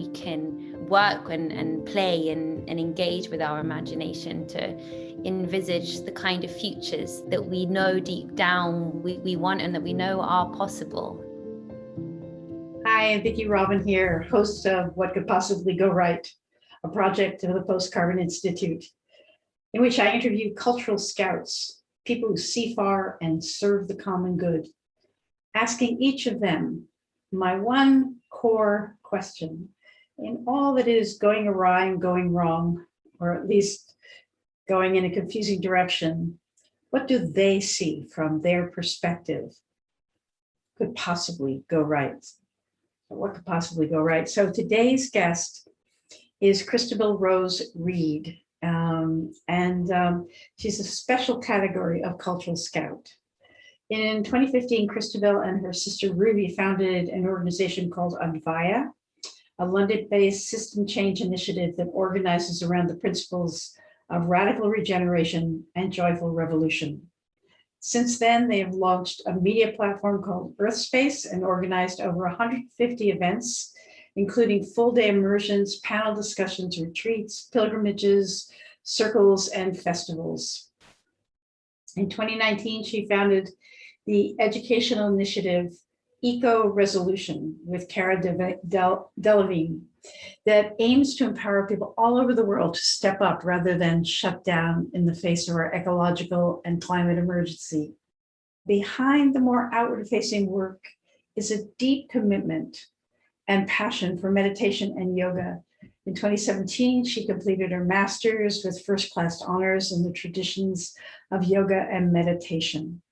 we can work and play and engage with our imagination to envisage the kind of futures that we know deep down we want and that we know are possible. Hi, I'm Vicki Robin here, host of What Could Possibly Go Right, a project of the Post-Carbon Institute, in which I interview cultural scouts, people who see far and serve the common good, asking each of them my one core question in all that is going awry and going wrong, or at least going in a confusing direction. What do they see from their perspective could possibly go right? What could possibly go right? So today's guest is Christabel Rose Reed, she's a special category of cultural scout. In 2015, Christabel and her sister Ruby founded an organization called Advaya, a London-based system change initiative that organizes around the principles of radical regeneration and joyful revolution. Since then, they have launched a media platform called EarthSpace and organized over 150 events, including full-day immersions, panel discussions, retreats, pilgrimages, circles, and festivals. In 2019, she founded the educational initiative Eco Resolution with Cara Delevingne that aims to empower people all over the world to step up rather than shut down in the face of our ecological and climate emergency. Behind the more outward-facing work is a deep commitment and passion for meditation and yoga. In 2017, she completed her master's with first-class honors in the traditions of yoga and meditation.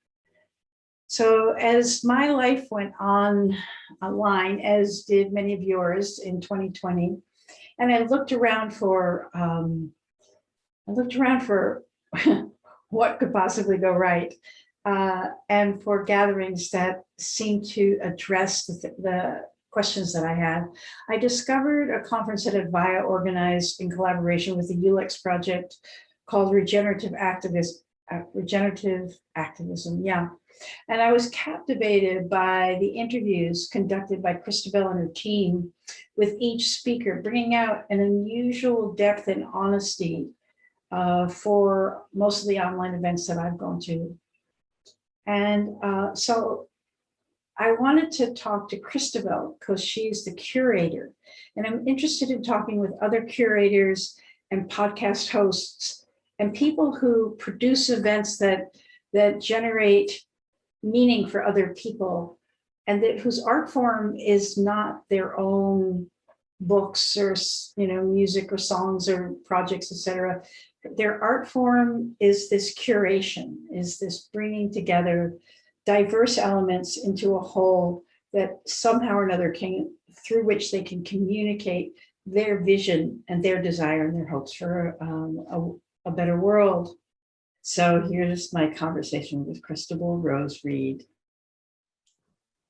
So as my life went on online, as did many of yours in 2020, and I looked around for what could possibly go right, and for gatherings that seemed to address the questions that I had. I discovered a conference that Advaya organized in collaboration with the ULEX project called Regenerative Activism, yeah. And I was captivated by the interviews conducted by Christabel and her team with each speaker, bringing out an unusual depth and honesty for most of the online events that I've gone to. And so I wanted to talk to Christabel because she's the curator. And I'm interested in talking with other curators and podcast hosts and people who produce events that generate meaning for other people, and that whose art form is not their own books or music or songs or projects, etc. Their art form is this curation, is this bringing together diverse elements into a whole that somehow or another through which they can communicate their vision and their desire and their hopes for a better world. So here's my conversation with Christabel Rose Reed.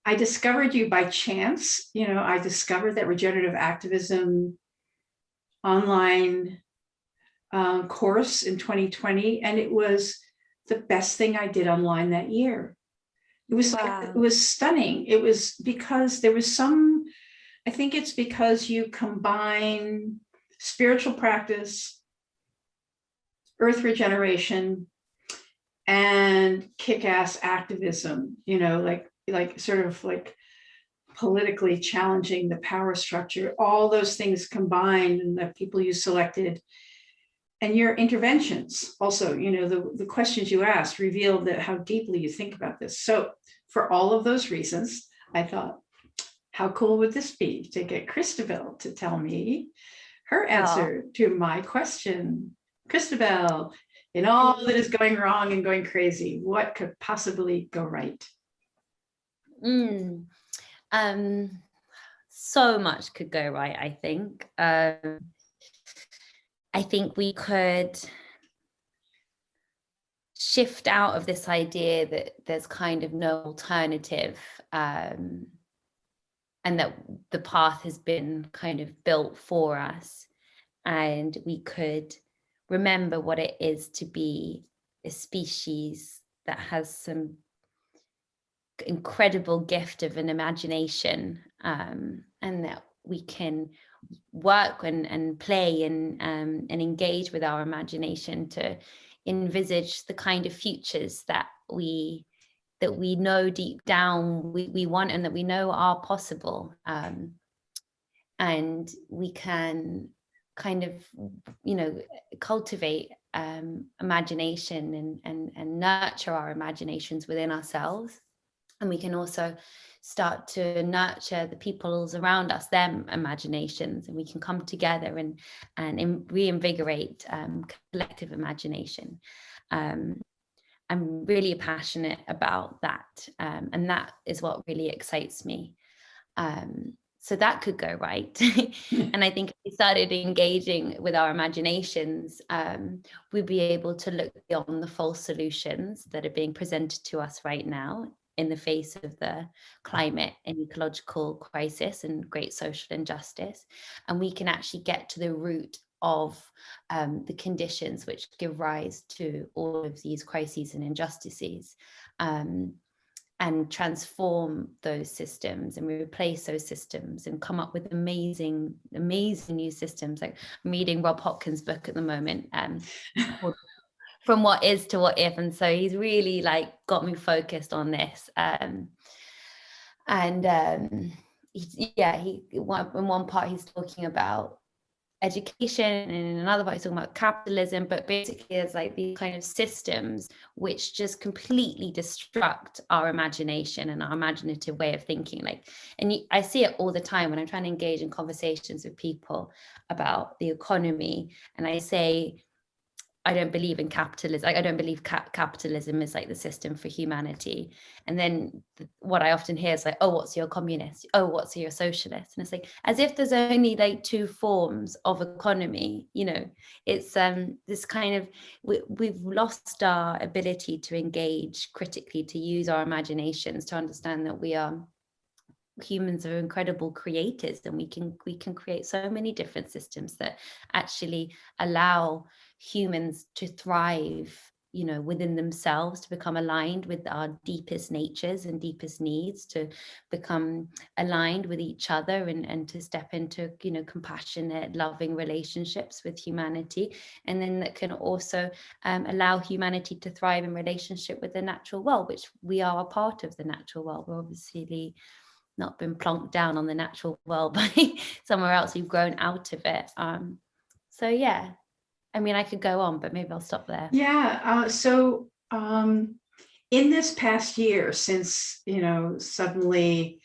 I discovered you by chance. I discovered that regenerative activism online course in 2020, and it was the best thing I did online that year. It was it was stunning. It was because there was I think it's because you combine spiritual practice, earth regeneration, and kick-ass activism, like sort of like politically challenging the power structure, all those things combined, and the people you selected, and your interventions also, the questions you asked revealed how deeply you think about this. So for all of those reasons, I thought, how cool would this be to get Christabel to tell me her answer to my question? Christabel, in all that is going wrong and going crazy, what could possibly go right? So much could go right, I think. I think we could shift out of this idea that there's kind of no alternative, and that the path has been kind of built for us, and we could remember what it is to be a species that has some incredible gift of an imagination, and that we can work and play and engage with our imagination to envisage the kind of futures that we know deep down we want, and that we know are possible. And we can kind of, cultivate imagination and nurture our imaginations within ourselves. And we can also start to nurture the peoples around us, their imaginations, and we can come together and reinvigorate collective imagination. I'm really passionate about that, and that is what really excites me. So that could go right. And I think if we started engaging with our imaginations, we'd be able to look beyond the false solutions that are being presented to us right now in the face of the climate and ecological crisis and great social injustice. And we can actually get to the root of the conditions which give rise to all of these crises and injustices. And transform those systems and replace those systems and come up with amazing new systems. Like, I'm reading Rob Hopkins' book at the moment, From What Is to What If, and so he's really like got me focused on this. In one part he's talking about education, and in another part he's talking about capitalism, but basically there's like these kind of systems which just completely destruct our imagination and our imaginative way of thinking. I see it all the time when I'm trying to engage in conversations with people about the economy, and I say, I don't believe in capitalism. I don't believe capitalism is like the system for humanity. And then what I often hear is like, oh, what's your communist? Oh, what's your socialist? And it's like, as if there's only like two forms of economy. It's this kind of, we've lost our ability to engage critically, to use our imaginations, to understand that humans are incredible creators, and we can create so many different systems that actually allow humans to thrive, within themselves, to become aligned with our deepest natures and deepest needs, to become aligned with each other, and to step into, compassionate, loving relationships with humanity. And then that can also allow humanity to thrive in relationship with the natural world, which we are a part of the natural world. We're obviously not been plonked down on the natural world by somewhere else. We've grown out of it. So yeah, I mean, I could go on, but maybe I'll stop there. Yeah. So in this past year, since, suddenly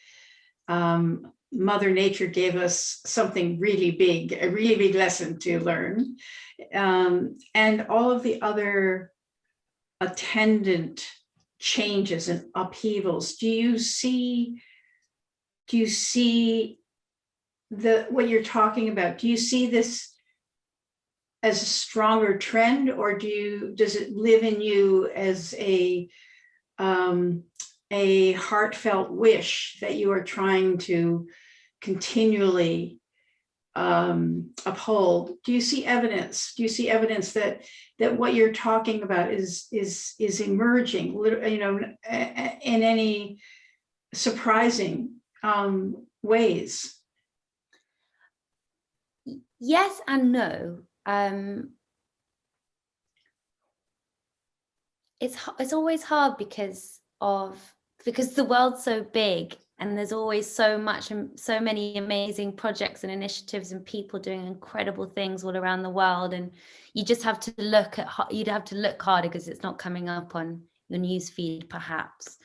Mother Nature gave us something really big, a really big lesson to learn, and all of the other attendant changes and upheavals, do you see what you're talking about? Do you see this as a stronger trend, or does it live in you as a heartfelt wish that you are trying to continually uphold? Do you see evidence? Do you see evidence that what you're talking about is emerging, in any surprising ways? Yes and no. It's always hard because the world's so big, and there's always so many amazing projects and initiatives and people doing incredible things all around the world, and you just have to look harder because it's not coming up on your news feed perhaps.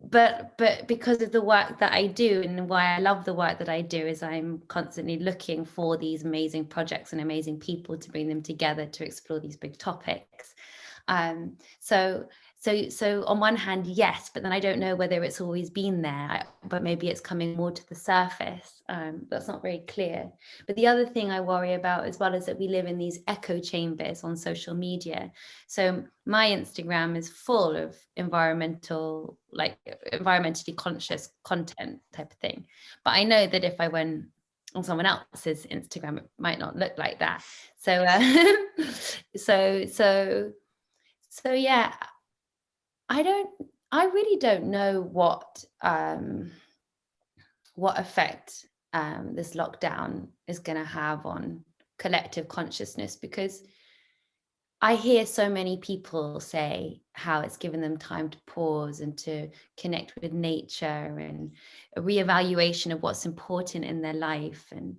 But because of the work that I do, and why I love the work that I do, is I'm constantly looking for these amazing projects and amazing people to bring them together to explore these big topics. So on one hand, yes, but then I don't know whether it's always been there, but maybe it's coming more to the surface. That's not very clear. But the other thing I worry about as well is that we live in these echo chambers on social media. So my Instagram is full of environmentally conscious content type of thing. But I know that if I went on someone else's Instagram, it might not look like that. So yeah, I really don't know what what effect this lockdown is going to have on collective consciousness, because I hear so many people say how it's given them time to pause and to connect with nature and a reevaluation of what's important in their life, and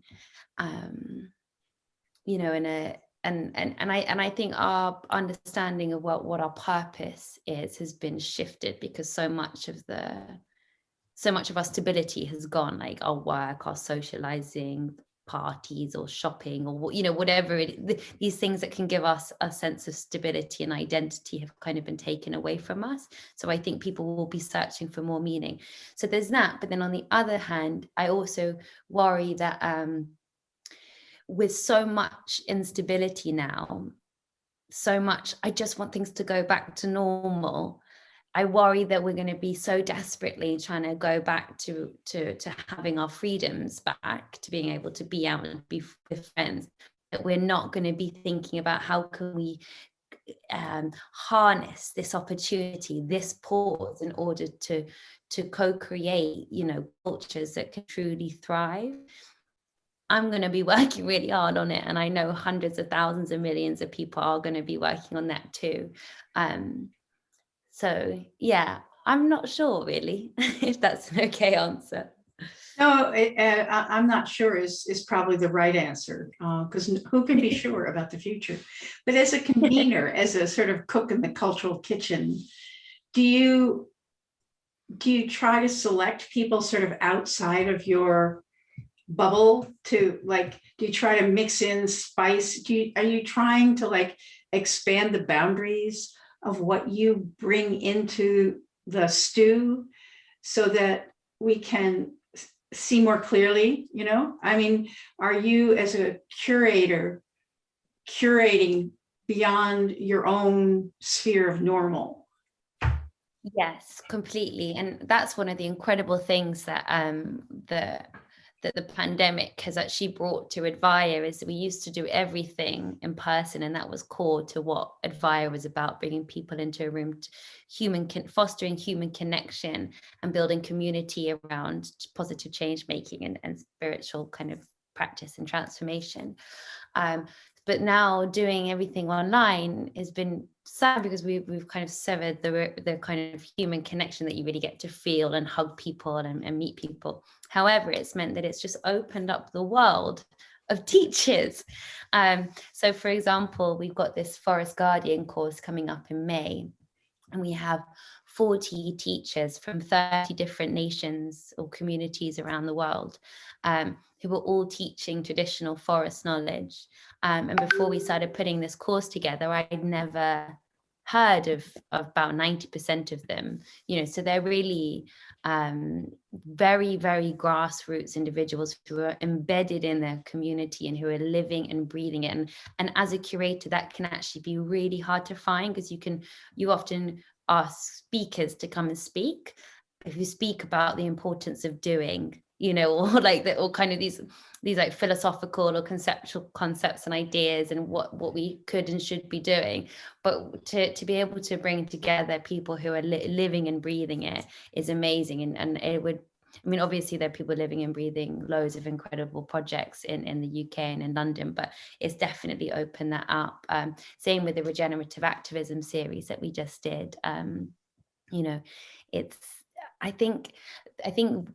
you know, and I think our understanding of what our purpose is has been shifted, because so much of our stability has gone, like our work, our socializing, parties or shopping, or you know, whatever these things that can give us a sense of stability and identity have kind of been taken away from us. So I think people will be searching for more meaning. So there's that. But then on the other hand, I also worry that with so much instability now, so much, I just want things to go back to normal. I worry that we're going to be so desperately trying to go back to having our freedoms back, to being able to be out and be with friends, that we're not going to be thinking about how can we harness this opportunity, this pause, in order to co-create, you know, cultures that can truly thrive. I'm going to be working really hard on it, and I know hundreds of thousands of millions of people are going to be working on that too. So yeah, I'm not sure really if that's an okay answer. No, I'm not sure is probably the right answer, because who can be sure about the future? But as a convener, as a sort of cook in the cultural kitchen, do you try to select people sort of outside of your bubble to, like, do you try to mix in spice? Are you trying to like expand the boundaries of what you bring into the stew so that we can see more clearly? You know, I mean, are you as a curator curating beyond your own sphere of normal? Yes, completely. And that's one of the incredible things that the pandemic has actually brought to Advaya, is that we used to do everything in person, and that was core to what Advaya was about, bringing people into a room, fostering human connection and building community around positive change making and spiritual kind of practice and transformation. But now doing everything online has been sad, because we've kind of severed the kind of human connection that you really get to feel and hug people and meet people. However, it's meant that it's just opened up the world of teachers. So for example, we've got this Forest Guardian course coming up in May, and we have 40 teachers from 30 different nations or communities around the world, who were all teaching traditional forest knowledge. And before we started putting this course together, I'd never heard of about 90% of them, you know, so they're really very, very grassroots individuals who are embedded in their community and who are living and breathing it. And as a curator, that can actually be really hard to find, because you often ask speakers to come and speak, if you speak about the importance of doing, you know, or like that, or kind of these like philosophical or conceptual concepts and ideas and what we could and should be doing. But to be able to bring together people who are living and breathing it is amazing. And it would, I mean, obviously there are people living and breathing loads of incredible projects in the UK and in London, but it's definitely opened that up. Same with the Regenerative Activism series that we just did. You know, it's, I think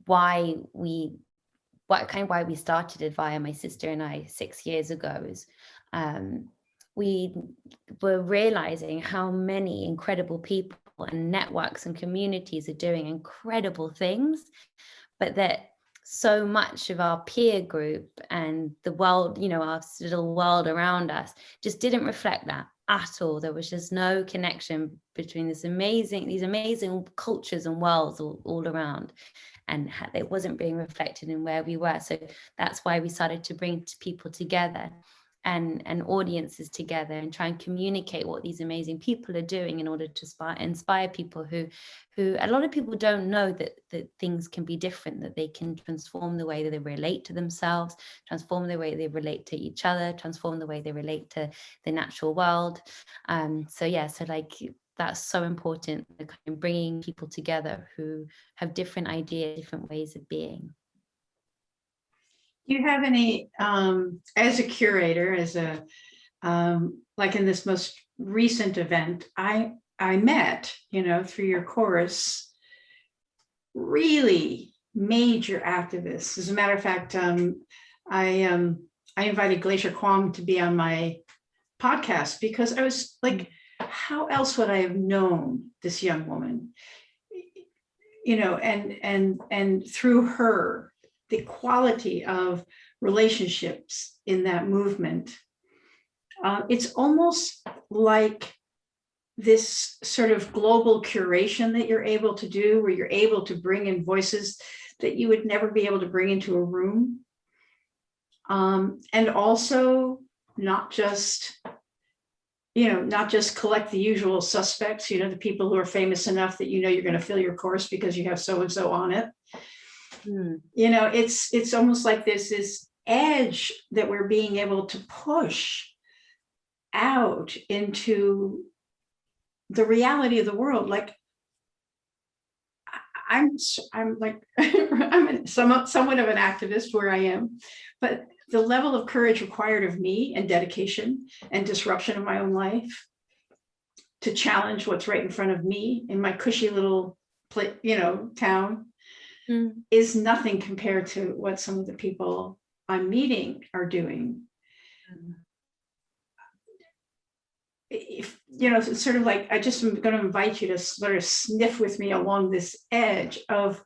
why we started Advaya, my sister and I, 6 years ago, is we were realizing how many incredible people and networks and communities are doing incredible things, but that so much of our peer group and the world, you know, our little world around us just didn't reflect that at all. There was just no connection between these amazing cultures and worlds all around, and it wasn't being reflected in where we were. So that's why we started to bring people together and audiences together and try and communicate what these amazing people are doing, in order to inspire people who a lot of people don't know that things can be different, that they can transform the way that they relate to themselves, transform the way they relate to each other, transform the way they relate to the natural world. So like that's so important, kind of bringing people together who have different ideas, different ways of being. Do you have any, as a curator, like in this most recent event, I met, through your course, really major activists. As a matter of fact, I invited Glacier Kwong to be on my podcast because I was like, how else would I have known this young woman? And through her, the quality of relationships in that movement. It's almost like this sort of global curation that you're able to do, where you're able to bring in voices that you would never be able to bring into a room. And also not just collect the usual suspects, the people who are famous enough that you're going to fill your course because you have so-and-so on it. It's almost like there's this edge that we're being able to push out into the reality of the world. Like I'm like I'm somewhat of an activist where I am, but the level of courage required of me and dedication and disruption of my own life to challenge what's right in front of me in my cushy little town is nothing compared to what some of the people I'm meeting are doing. If it's sort of like, I just am going to invite you to sort of sniff with me along this edge of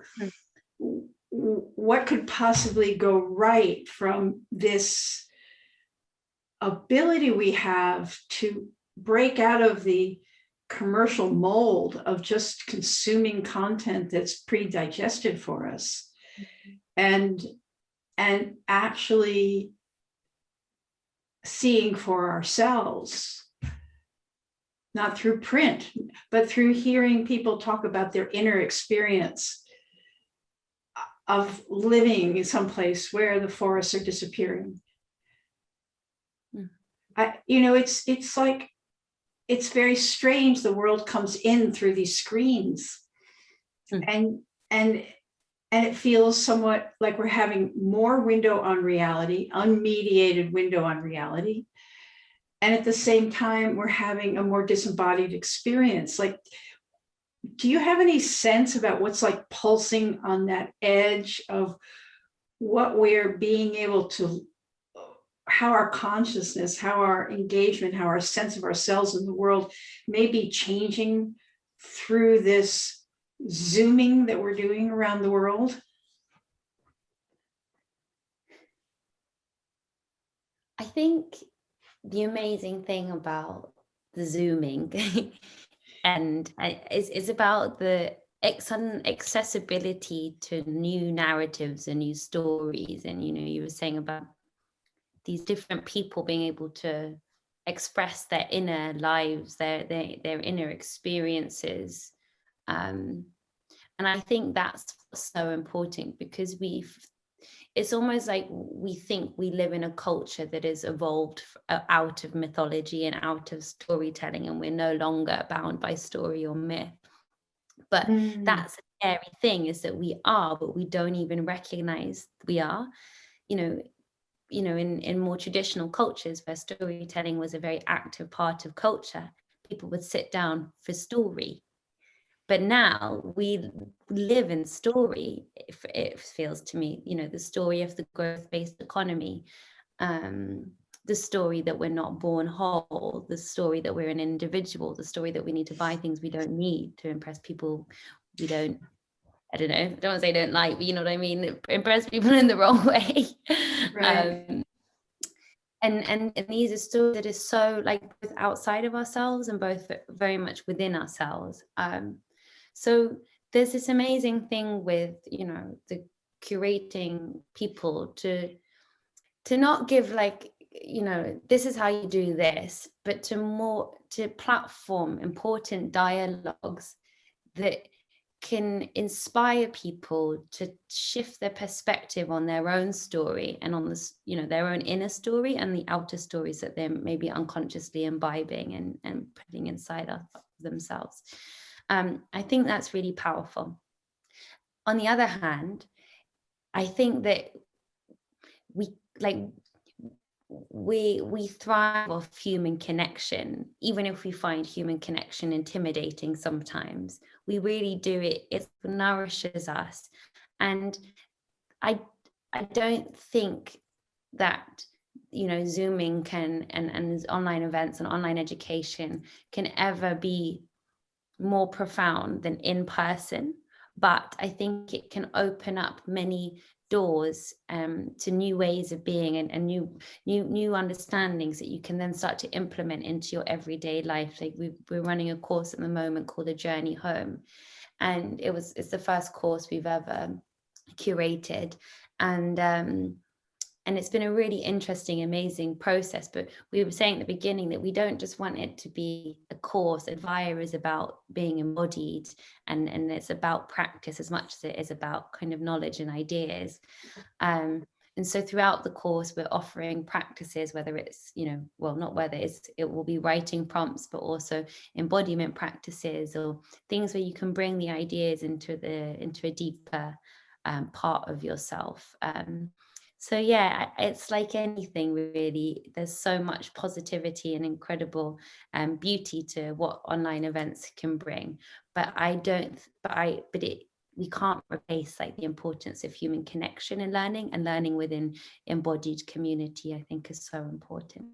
what could possibly go right from this ability we have to break out of the commercial mold of just consuming content that's pre-digested for us, and actually seeing for ourselves, not through print, but through hearing people talk about their inner experience of living in some place where the forests are disappearing. It's like, it's very strange. The world comes in through these screens, and it feels somewhat like we're having more window on reality, unmediated window on reality. And at the same time, we're having a more disembodied experience. Like, do you have any sense about what's like pulsing on that edge of what we're being able to, how our consciousness, how our engagement, how our sense of ourselves in the world may be changing through this zooming that we're doing around the world? I think the amazing thing about the zooming and is about the sudden accessibility to new narratives and new stories. And you were saying about these different people being able to express their inner lives, their inner experiences, and I think that's so important, because it's almost like we think we live in a culture that is evolved out of mythology and out of storytelling, and we're no longer bound by story or myth. But that's the scary thing, is that we are, but we don't even recognize we are. In more traditional cultures where storytelling was a very active part of culture, people would sit down for story. But now we live in story, it feels to me, the story of the growth-based economy, the story that we're not born whole, the story that we're an individual, the story that we need to buy things we don't need to impress people we don't, I don't want to say don't like, but you know what I mean, impress people in the wrong way. Right. And these are stories that is so like both outside of ourselves and both very much within ourselves. So there's this amazing thing with, the curating people to not give like, this is how you do this, but to platform important dialogues that can inspire people to shift their perspective on their own story and on this, their own inner story and the outer stories that they're maybe unconsciously imbibing and putting inside of themselves. I think that's really powerful. On the other hand, I think that we like we thrive off human connection, even if we find human connection intimidating sometimes. We really do. It nourishes us. And I don't think that, you know, Zooming can and online events and online education can ever be more profound than in person, but I think it can open up many doors to new ways of being and new understandings that you can then start to implement into your everyday life. Like we're running a course at the moment called A Journey Home, and it's the first course we've ever curated, and it's been a really interesting, amazing process. But we were saying at the beginning that we don't just want it to be a course. Advaya is about being embodied, and it's about practice as much as it is about kind of knowledge and ideas. And so throughout the course, we're offering practices, whether it's, you know, well, not whether it will be writing prompts, but also embodiment practices or things where you can bring the ideas into a deeper part of yourself. So yeah, it's like anything really. There's so much positivity and incredible beauty to what online events can bring. But we can't replace like the importance of human connection and learning within embodied community. I think is so important.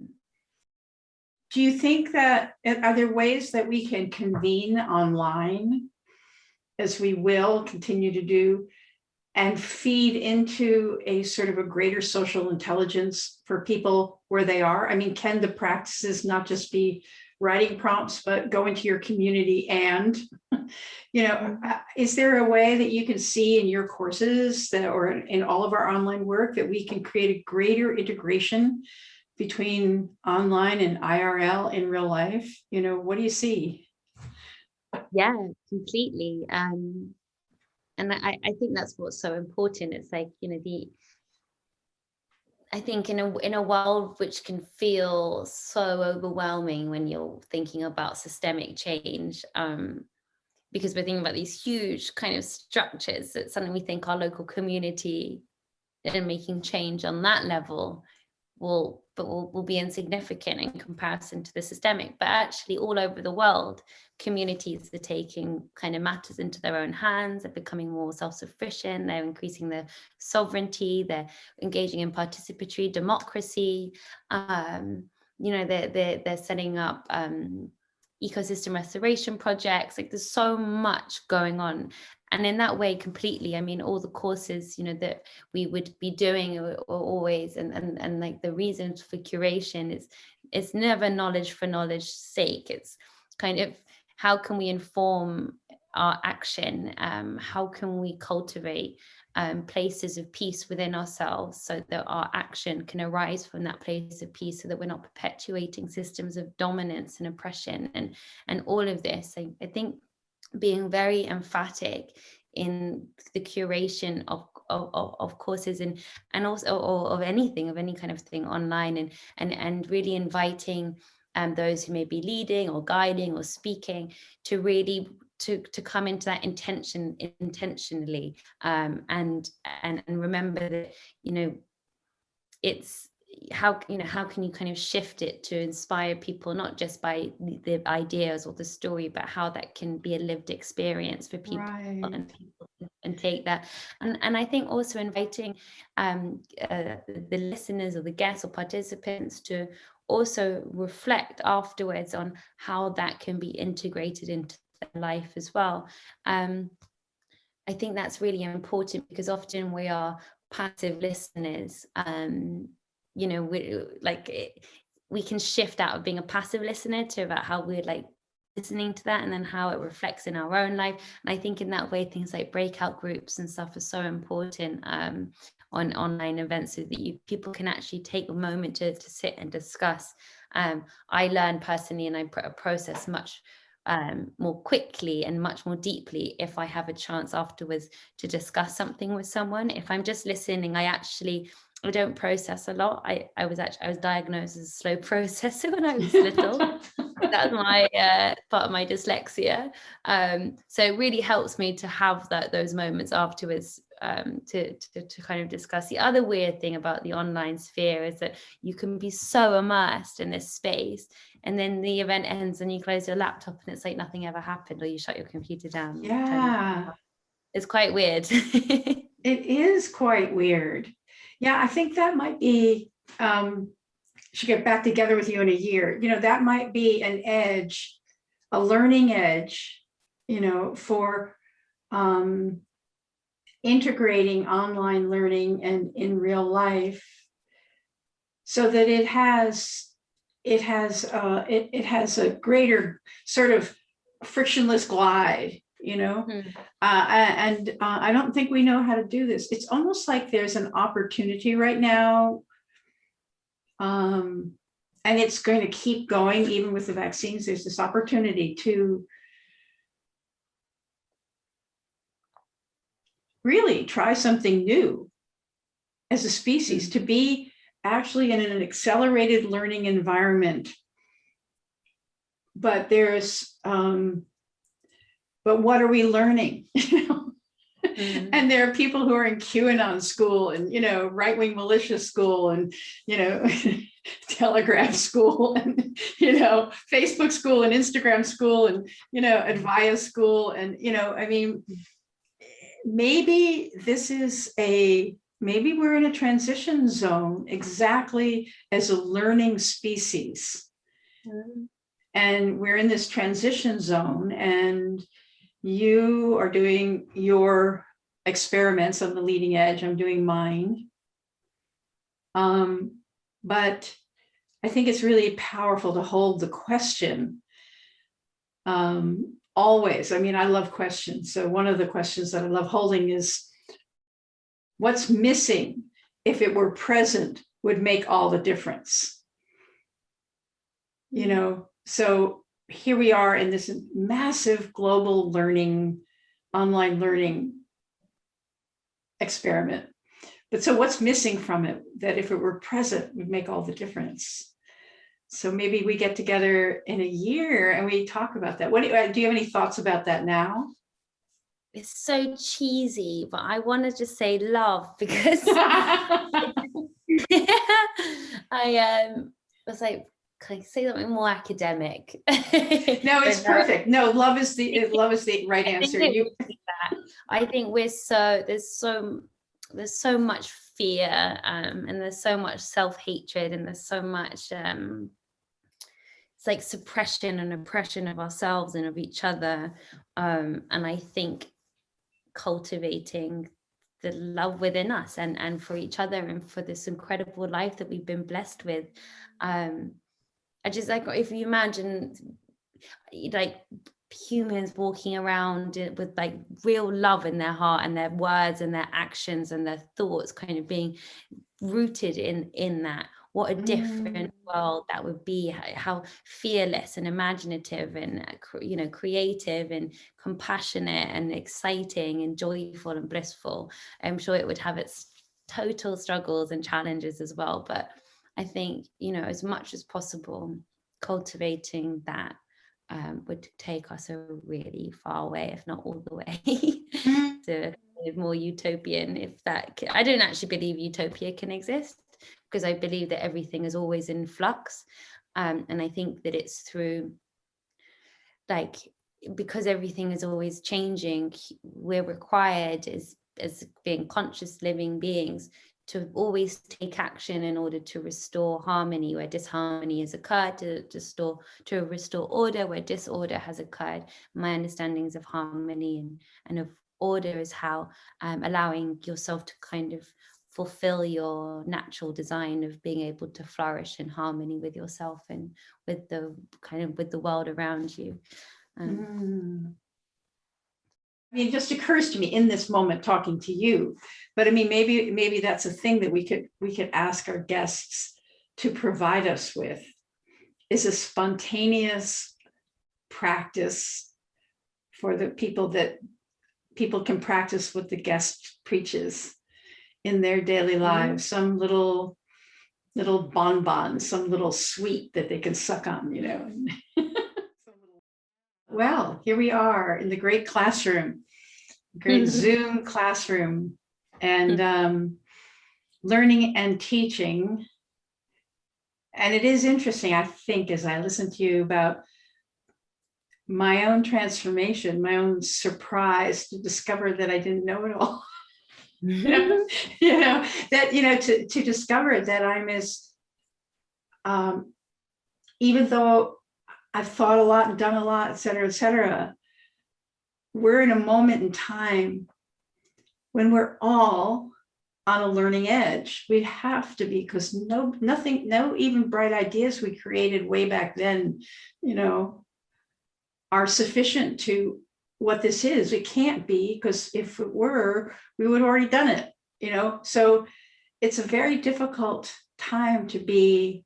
Do you think that, are there ways that we can convene online, as we will continue to do, and feed into a sort of a greater social intelligence for people where they are? I mean, can the practices not just be writing prompts, but go into your community and, you know, is there a way that you can see in your courses that, or in all of our online work, that we can create a greater integration between online and IRL in real life? You know, what do you see? Yeah, completely. And I think that's what's so important. It's like, you know, I think in a world which can feel so overwhelming when you're thinking about systemic change, because we're thinking about these huge kind of structures, that suddenly we think our local community and making change on that level will be insignificant in comparison to the systemic. But actually all over the world, communities are taking kind of matters into their own hands. They're becoming more self-sufficient. They're increasing their sovereignty. They're engaging in participatory democracy. You know, they're setting up ecosystem restoration projects. Like there's so much going on. And in that way, completely, I mean, all the courses, you know, that we would be doing are always, and like the reasons for curation is, it's never knowledge for knowledge's sake. It's kind of, how can we inform our action? How can we cultivate places of peace within ourselves, so that our action can arise from that place of peace, so that we're not perpetuating systems of dominance and oppression and all of this. I think being very emphatic in the curation of courses and also of anything, of any kind of thing online, and really inviting those who may be leading or guiding or speaking to really to come into that intentionally, and remember that, you know, it's how can you kind of shift it to inspire people, not just by the ideas or the story, but how that can be a lived experience for people, Right. and take that, and I think also inviting the listeners or the guests or participants to also reflect afterwards on how that can be integrated into their life as well. I think that's really important, because often we are passive listeners. You know, we can shift out of being a passive listener to about how we're like listening to that, and then how it reflects in our own life. And I think in that way, things like breakout groups and stuff are so important on online events, so that people can actually take a moment to sit and discuss. I learn personally, and I process much more quickly and much more deeply if I have a chance afterwards to discuss something with someone. If I'm just listening, I don't process a lot. I was diagnosed as a slow processor when I was little. That's my part of my dyslexia. So it really helps me to have those moments afterwards to kind of discuss. The other weird thing about the online sphere is that you can be so immersed in this space, and then the event ends and you close your laptop and it's like nothing ever happened, or you shut your computer down. Yeah. It's quite weird. It is quite weird. Yeah, I think that might be, should get back together with you in a year. That might be an edge, a learning edge, for integrating online learning and in real life, so that it has a greater sort of frictionless glide. And I don't think we know how to do this. It's almost like there's an opportunity right now, and it's going to keep going even with the vaccines. There's this opportunity to really try something new as a species, to be actually in an accelerated learning environment. But but what are we learning? And there are people who are in QAnon school and, right-wing militia school and, Telegram school and, Facebook school and Instagram school and, Advaya school. And, maybe maybe we're in a transition zone exactly as a learning species. And we're in this transition zone, and you are doing your experiments on the leading edge. I'm doing mine. But I think it's really powerful to hold the question. Always. I love questions. So one of the questions that I love holding is, what's missing, if it were present, would make all the difference. So here we are in this massive global learning, online learning experiment. But so what's missing from it that if it were present would make all the difference? So maybe we get together in a year and we talk about that. Do you have any thoughts about that now? It's so cheesy, but I want to just say love, because I was like, can I say something more academic? No, it's perfect. No, love is the right answer. I think there's so much fear, and there's so much self-hatred, and there's so much it's like suppression and oppression of ourselves and of each other, and I think cultivating the love within us and for each other and for this incredible life that we've been blessed with. I just, like, if you imagine like humans walking around with like real love in their heart and their words and their actions and their thoughts kind of being rooted in that, what a different world that would be, how fearless and imaginative and creative and compassionate and exciting and joyful and blissful. I'm sure it would have its total struggles and challenges as well, but I think, as much as possible, cultivating that would take us a really far way, if not all the way, to more utopian. I don't actually believe utopia can exist, because I believe that everything is always in flux, and I think that it's through, because everything is always changing, we're required as being conscious living beings to always take action in order to restore harmony where disharmony has occurred, to restore order where disorder has occurred. My understandings of harmony and of order is how allowing yourself to kind of fulfill your natural design of being able to flourish in harmony with yourself and with the world around you. It just occurs to me in this moment talking to you, but maybe that's a thing that we could ask our guests to provide us with, is a spontaneous practice for the people, that people can practice what the guest preaches in their daily lives, some little bonbon, some little sweet that they can suck on, Well, here we are in the great classroom, great Zoom classroom, and learning and teaching. And it is interesting, I think, as I listen to you about my own transformation, my own surprise to discover that I didn't know it all. To discover that I'm as, even though I've thought a lot and done a lot, et cetera, we're in a moment in time when we're all on a learning edge. We have to be, because no even bright ideas we created way back then, are sufficient to what this is. It can't be, because if it were, we would have already done it, So it's a very difficult time to be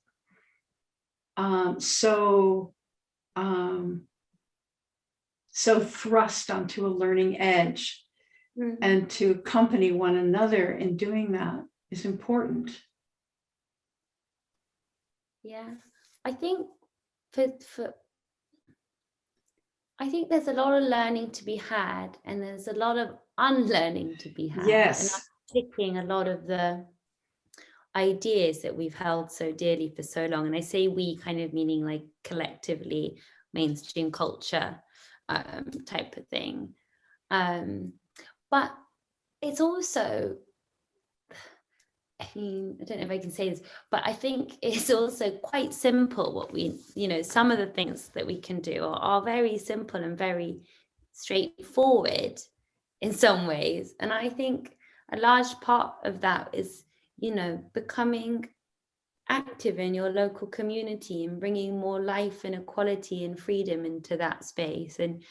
so thrust onto a learning edge. Mm-hmm. And to accompany one another in doing that is important. Yeah, I think I think there's a lot of learning to be had, and there's a lot of unlearning to be had. Yes. And I'm picking a lot of the ideas that we've held so dearly for so long. And I say we, kind of meaning like collectively, mainstream culture type of thing. But it's also, I mean, I don't know if I can say this, but I think it's also quite simple what we, some of the things that we can do are very simple and very straightforward in some ways. And I think a large part of that is, becoming active in your local community and bringing more life and equality and freedom into that space, and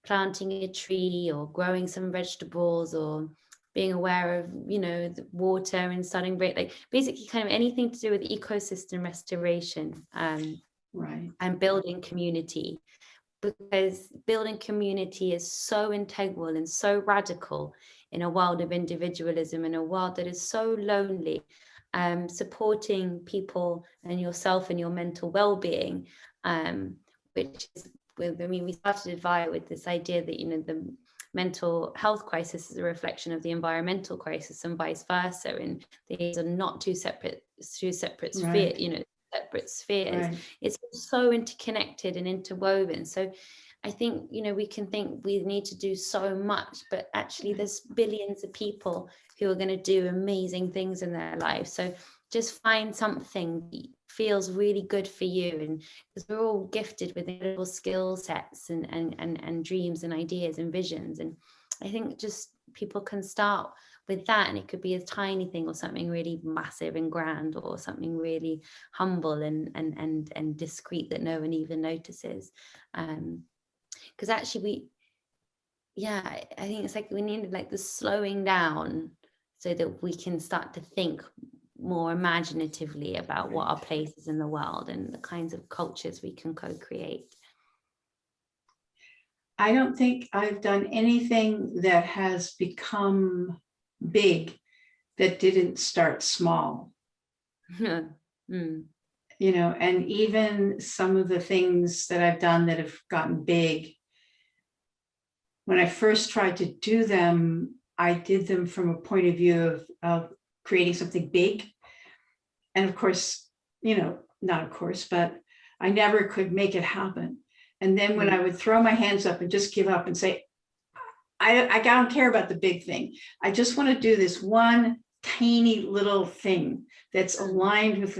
planting a tree or growing some vegetables, or being aware of, the water and starting like basically kind of anything to do with ecosystem restoration, right, and building community, because building community is so integral and so radical in a world of individualism, in a world that is so lonely. Supporting people and yourself and your mental well-being, which is, we started Advaya with this idea that, the mental health crisis is a reflection of the environmental crisis, and vice versa, and these are not two separate right. spheres, separate spheres. Right. It's so interconnected and interwoven. So I think, we can think we need to do so much, but actually there's billions of people who are going to do amazing things in their lives. So just find something that feels really good for you, and because we're all gifted with incredible skill sets and dreams and ideas and visions. And I think just people can start with that, and it could be a tiny thing or something really massive and grand, or something really humble and discreet that no one even notices. Because actually I think it's like we need like the slowing down so that we can start to think more imaginatively about what our place is in the world and the kinds of cultures we can co-create. I don't think I've done anything that has become big that didn't start small. And even some of the things that I've done that have gotten big, when I first tried to do them, I did them from a point of view of creating something big. And of course, not of course, but I never could make it happen. And then when I would throw my hands up and just give up and say, I don't care about the big thing. I just want to do this one tiny little thing that's aligned with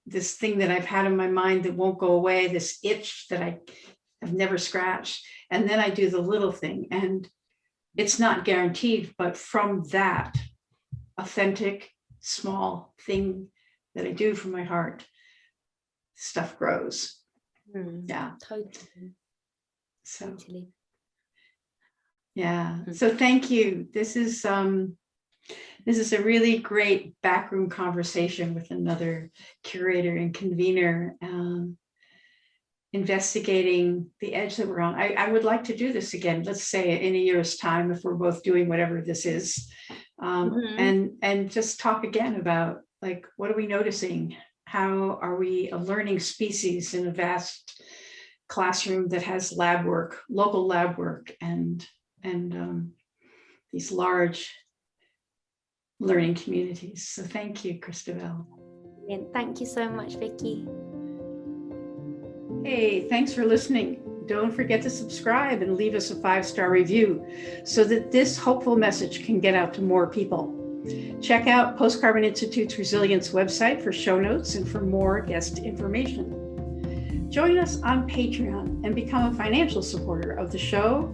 this thing that I've had in my mind that won't go away, this itch that I have never scratched. And then I do the little thing, and it's not guaranteed, but from that authentic, small thing that I do from my heart, stuff grows. Yeah. Totally. So, totally. Yeah. So thank you. This is a really great backroom conversation with another curator and convener, investigating the edge that we're on. I would like to do this again, let's say in a year's time, if we're both doing whatever this is, and just talk again about, like, what are we noticing? How are we a learning species in a vast classroom that has lab work, local lab work, and these large learning communities. So thank you, Christabel. And thank you so much, Vicky. Hey, thanks for listening. Don't forget to subscribe and leave us a 5-star review so that this hopeful message can get out to more people. Check out Post Carbon Institute's Resilience website for show notes and for more guest information. Join us on Patreon and become a financial supporter of the show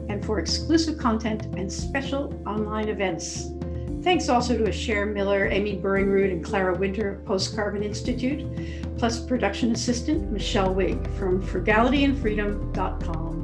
and for exclusive content and special online events. Thanks also to Cher Miller, Amy Burringrud, and Clara Winter of Post Carbon Institute, plus production assistant Michelle Wigg from frugalityandfreedom.com.